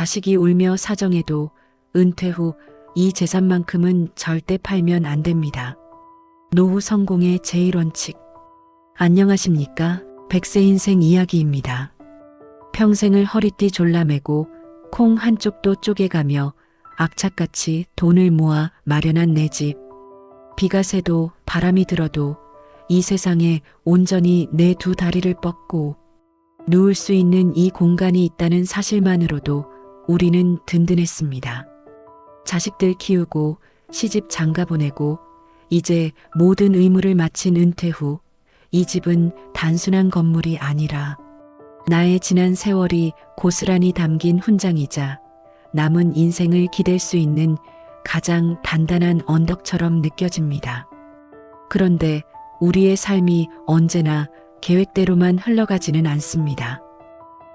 자식이 울며 사정해도 은퇴 후 이 재산만큼은 절대 팔면 안 됩니다. 노후 성공의 제1원칙. 안녕하십니까? 100세 인생 이야기입니다. 평생을 허리띠 졸라매고 콩 한쪽도 쪼개가며 악착같이 돈을 모아 마련한 내 집. 비가 새도 바람이 들어도 이 세상에 온전히 내 두 다리를 뻗고 누울 수 있는 이 공간이 있다는 사실만으로도 우리는 든든했습니다. 자식들 키우고 시집 장가 보내고 이제 모든 의무를 마친 은퇴 후 이 집은 단순한 건물이 아니라 나의 지난 세월이 고스란히 담긴 훈장이자 남은 인생을 기댈 수 있는 가장 단단한 언덕처럼 느껴집니다. 그런데 우리의 삶이 언제나 계획대로만 흘러가지는 않습니다.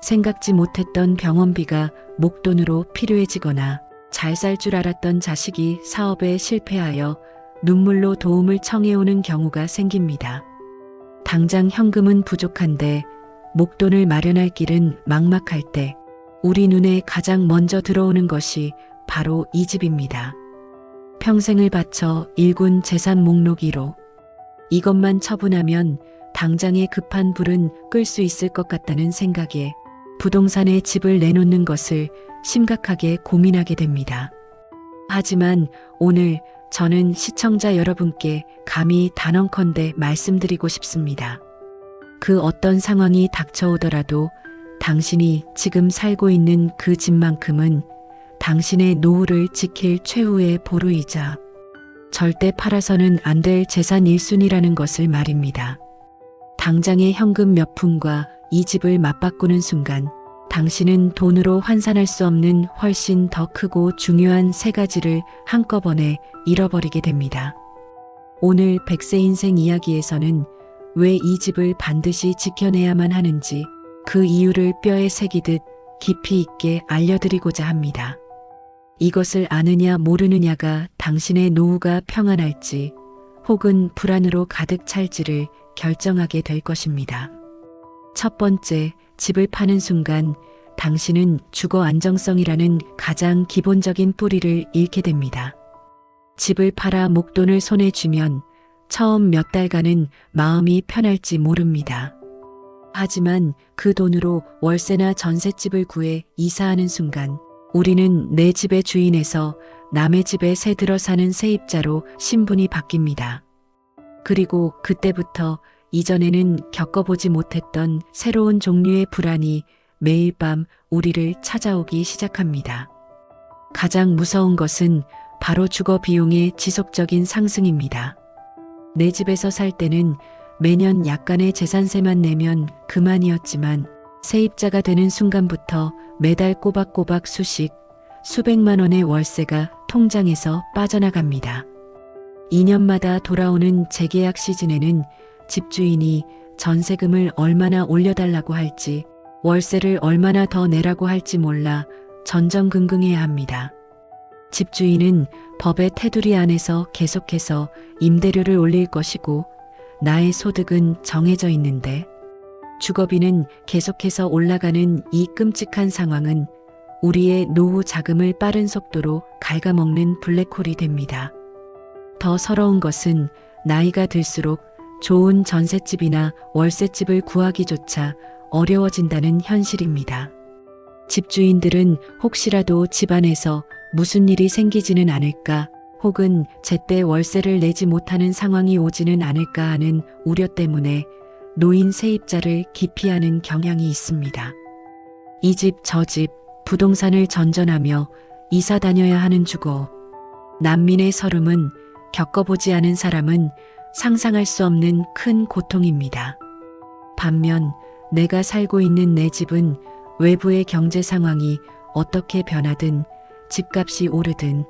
생각지 못했던 병원비가 목돈으로 필요해지거나 잘 살 줄 알았던 자식이 사업에 실패하여 눈물로 도움을 청해오는 경우가 생깁니다. 당장 현금은 부족한데 목돈을 마련할 길은 막막할 때 우리 눈에 가장 먼저 들어오는 것이 바로 이 집입니다. 평생을 바쳐 일군 재산 목록 1호. 이것만 처분하면 당장의 급한 불은 끌 수 있을 것 같다는 생각에 부동산에 집을 내놓는 것을 심각하게 고민하게 됩니다. 하지만 오늘 저는 시청자 여러분께 감히 단언컨대 말씀드리고 싶습니다. 그 어떤 상황이 닥쳐오더라도 당신이 지금 살고 있는 그 집만큼은 당신의 노후를 지킬 최후의 보루이자 절대 팔아서는 안 될 재산 1순위라는 것을 말입니다. 당장의 현금 몇 푼과 이 집을 맞바꾸는 순간 당신은 돈으로 환산할 수 없는 훨씬 더 크고 중요한 세 가지를 한꺼번에 잃어버리게 됩니다. 오늘 100세 인생 이야기에서는 왜 이 집을 반드시 지켜내야만 하는지 그 이유를 뼈에 새기듯 깊이 있게 알려드리고자 합니다. 이것을 아느냐 모르느냐가 당신의 노후가 평안할지 혹은 불안으로 가득 찰지를 결정하게 될 것입니다. 첫 번째, 집을 파는 순간 당신은 주거 안정성이라는 가장 기본적인 뿌리를 잃게 됩니다. 집을 팔아 목돈을 손에 쥐면 처음 몇 달간은 마음이 편할지 모릅니다. 하지만 그 돈으로 월세나 전셋집을 구해 이사하는 순간 우리는 내 집의 주인에서 남의 집에 새 들어 사는 세입자로 신분이 바뀝니다. 그리고 그때부터 이전에는 겪어보지 못했던 새로운 종류의 불안이 매일 밤 우리를 찾아오기 시작합니다. 가장 무서운 것은 바로 주거 비용의 지속적인 상승입니다. 내 집에서 살 때는 매년 약간의 재산세만 내면 그만이었지만 세입자가 되는 순간부터 매달 꼬박꼬박 수백만 원의 월세가 통장에서 빠져나갑니다. 2년마다 돌아오는 재계약 시즌에는 집주인이 전세금을 얼마나 올려달라고 할지 월세를 얼마나 더 내라고 할지 몰라 전전긍긍해야 합니다. 집주인은 법의 테두리 안에서 계속해서 임대료를 올릴 것이고 나의 소득은 정해져 있는데 주거비는 계속해서 올라가는 이 끔찍한 상황은 우리의 노후 자금을 빠른 속도로 갉아먹는 블랙홀이 됩니다. 더 서러운 것은 나이가 들수록 좋은 전셋집이나 월세집을 구하기조차 어려워진다는 현실입니다. 집주인들은 혹시라도 집안에서 무슨 일이 생기지는 않을까 혹은 제때 월세를 내지 못하는 상황이 오지는 않을까 하는 우려 때문에 노인 세입자를 기피하는 경향이 있습니다. 이 집 저 집 부동산을 전전하며 이사 다녀야 하는 주거. 난민의 서름은 겪어보지 않은 사람은 상상할 수 없는 큰 고통입니다. 반면 내가 살고 있는 내 집은 외부의 경제 상황이 어떻게 변하든 집값이 오르든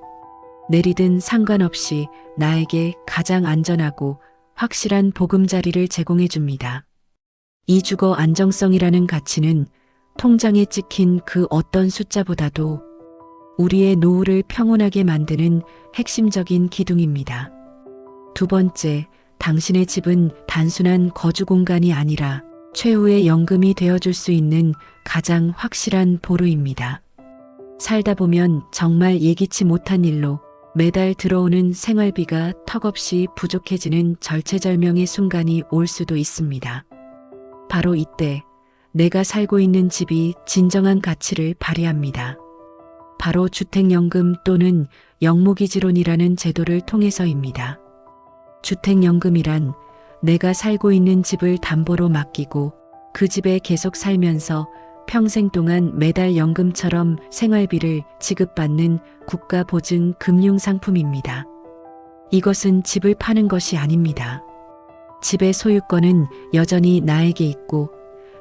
내리든 상관없이 나에게 가장 안전하고 확실한 보금자리를 제공해 줍니다. 이 주거 안정성이라는 가치는 통장에 찍힌 그 어떤 숫자보다도 우리의 노후를 평온하게 만드는 핵심적인 기둥입니다. 두 번째, 당신의 집은 단순한 거주 공간이 아니라 최후의 연금이 되어줄 수 있는 가장 확실한 보루입니다. 살다 보면 정말 예기치 못한 일로 매달 들어오는 생활비가 턱없이 부족해지는 절체절명의 순간이 올 수도 있습니다. 바로 이때 내가 살고 있는 집이 진정한 가치를 발휘합니다. 바로 주택연금 또는 영목이지론이라는 제도를 통해서입니다. 주택연금이란 내가 살고 있는 집을 담보로 맡기고 그 집에 계속 살면서 평생 동안 매달 연금처럼 생활비를 지급받는 국가보증 금융상품입니다. 이것은 집을 파는 것이 아닙니다. 집의 소유권은 여전히 나에게 있고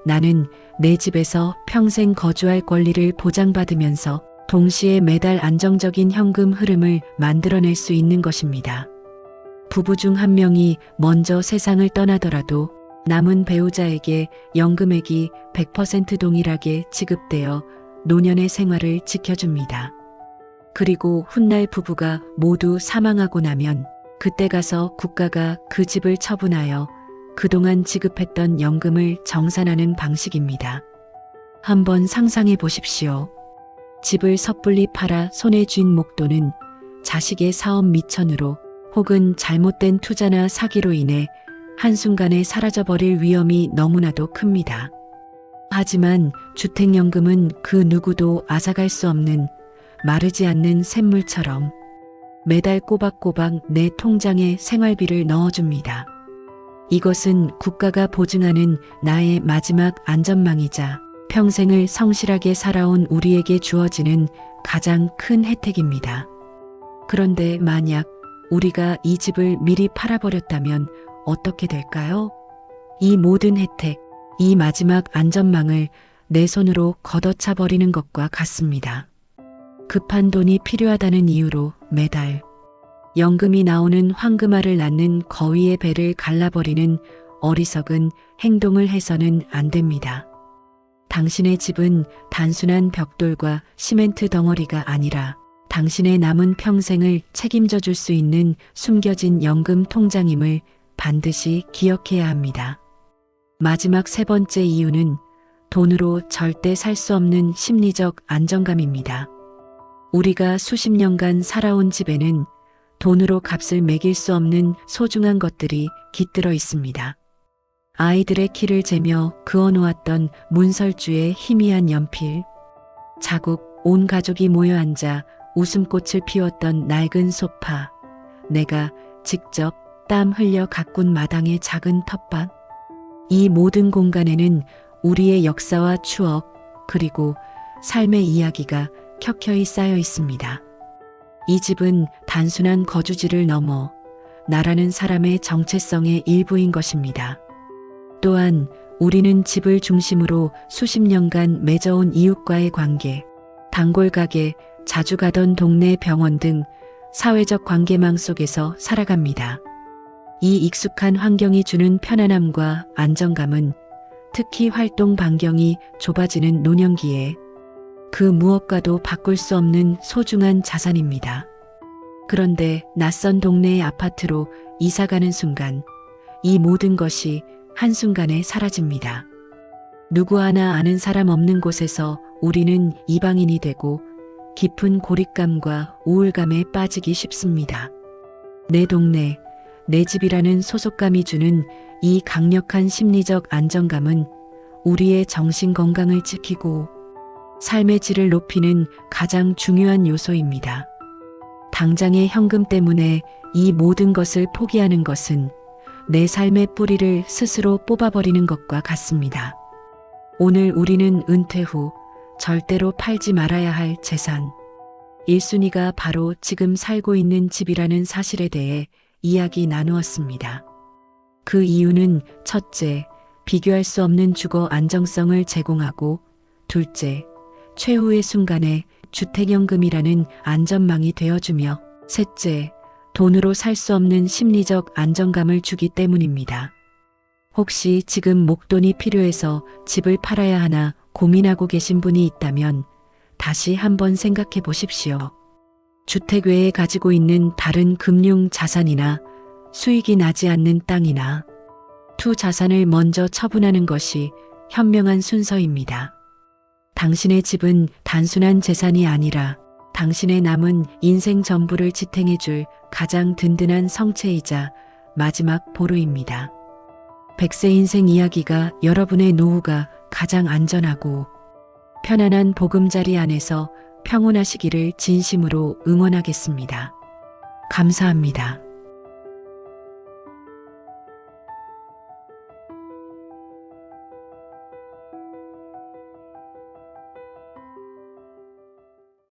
나는 내 집에서 평생 거주할 권리를 보장받으면서 동시에 매달 안정적인 현금 흐름을 만들어낼 수 있는 것입니다. 부부 중 한 명이 먼저 세상을 떠나더라도 남은 배우자에게 연금액이 100% 동일하게 지급되어 노년의 생활을 지켜줍니다. 그리고 훗날 부부가 모두 사망하고 나면 그때 가서 국가가 그 집을 처분하여 그동안 지급했던 연금을 정산하는 방식입니다. 한번 상상해 보십시오. 집을 섣불리 팔아 손에 쥔 목돈은 자식의 사업 미천으로 혹은 잘못된 투자나 사기로 인해 한순간에 사라져버릴 위험이 너무나도 큽니다. 하지만 주택연금은 그 누구도 앗아갈 수 없는 마르지 않는 샘물처럼 매달 꼬박꼬박 내 통장에 생활비를 넣어줍니다. 이것은 국가가 보증하는 나의 마지막 안전망이자 평생을 성실하게 살아온 우리에게 주어지는 가장 큰 혜택입니다. 그런데 만약 우리가 이 집을 미리 팔아버렸다면 어떻게 될까요? 이 모든 혜택, 이 마지막 안전망을 내 손으로 걷어차 버리는 것과 같습니다. 급한 돈이 필요하다는 이유로 매달 연금이 나오는 황금알을 낳는 거위의 배를 갈라버리는 어리석은 행동을 해서는 안 됩니다. 당신의 집은 단순한 벽돌과 시멘트 덩어리가 아니라 당신의 남은 평생을 책임져 줄 수 있는 숨겨진 연금 통장임을 반드시 기억해야 합니다. 마지막 세 번째 이유는 돈으로 절대 살 수 없는 심리적 안정감입니다. 우리가 수십 년간 살아온 집에는 돈으로 값을 매길 수 없는 소중한 것들이 깃들어 있습니다. 아이들의 키를 재며 그어놓았던 문설주의 희미한 연필, 자국 온 가족이 모여 앉아 웃음꽃을 피웠던 낡은 소파, 내가 직접 땀 흘려 가꾼 마당의 작은 텃밭. 이 모든 공간에는 우리의 역사와 추억, 그리고 삶의 이야기가 켜켜이 쌓여 있습니다. 이 집은 단순한 거주지를 넘어 나라는 사람의 정체성의 일부인 것입니다. 또한 우리는 집을 중심으로 수십 년간 맺어온 이웃과의 관계, 단골 가게, 자주 가던 동네 병원 등 사회적 관계망 속에서 살아갑니다. 이 익숙한 환경이 주는 편안함과 안정감은 특히 활동 반경이 좁아지는 노년기에 그 무엇과도 바꿀 수 없는 소중한 자산입니다. 그런데 낯선 동네의 아파트로 이사가는 순간 이 모든 것이 한순간에 사라집니다. 누구 하나 아는 사람 없는 곳에서 우리는 이방인이 되고 깊은 고립감과 우울감에 빠지기 쉽습니다. 내 동네, 내 집이라는 소속감이 주는 이 강력한 심리적 안정감은 우리의 정신 건강을 지키고 삶의 질을 높이는 가장 중요한 요소입니다. 당장의 현금 때문에 이 모든 것을 포기하는 것은 내 삶의 뿌리를 스스로 뽑아버리는 것과 같습니다. 오늘 우리는 은퇴 후 절대로 팔지 말아야 할 재산 1순위가 바로 지금 살고 있는 집이라는 사실에 대해 이야기 나누었습니다. 그 이유는 첫째, 비교할 수 없는 주거 안정성을 제공하고 둘째, 최후의 순간에 주택연금이라는 안전망이 되어주며 셋째, 돈으로 살 수 없는 심리적 안정감을 주기 때문입니다. 혹시 지금 목돈이 필요해서 집을 팔아야 하나 고민하고 계신 분이 있다면 다시 한번 생각해 보십시오. 주택 외에 가지고 있는 다른 금융 자산이나 수익이 나지 않는 땅이나 투 자산을 먼저 처분하는 것이 현명한 순서입니다. 당신의 집은 단순한 재산이 아니라 당신의 남은 인생 전부를 지탱해줄 가장 든든한 성체이자 마지막 보루입니다. 100세 인생 이야기가 여러분의 노후가 가장 안전하고 편안한 보금자리 안에서 평온하시기를 진심으로 응원하겠습니다. 감사합니다.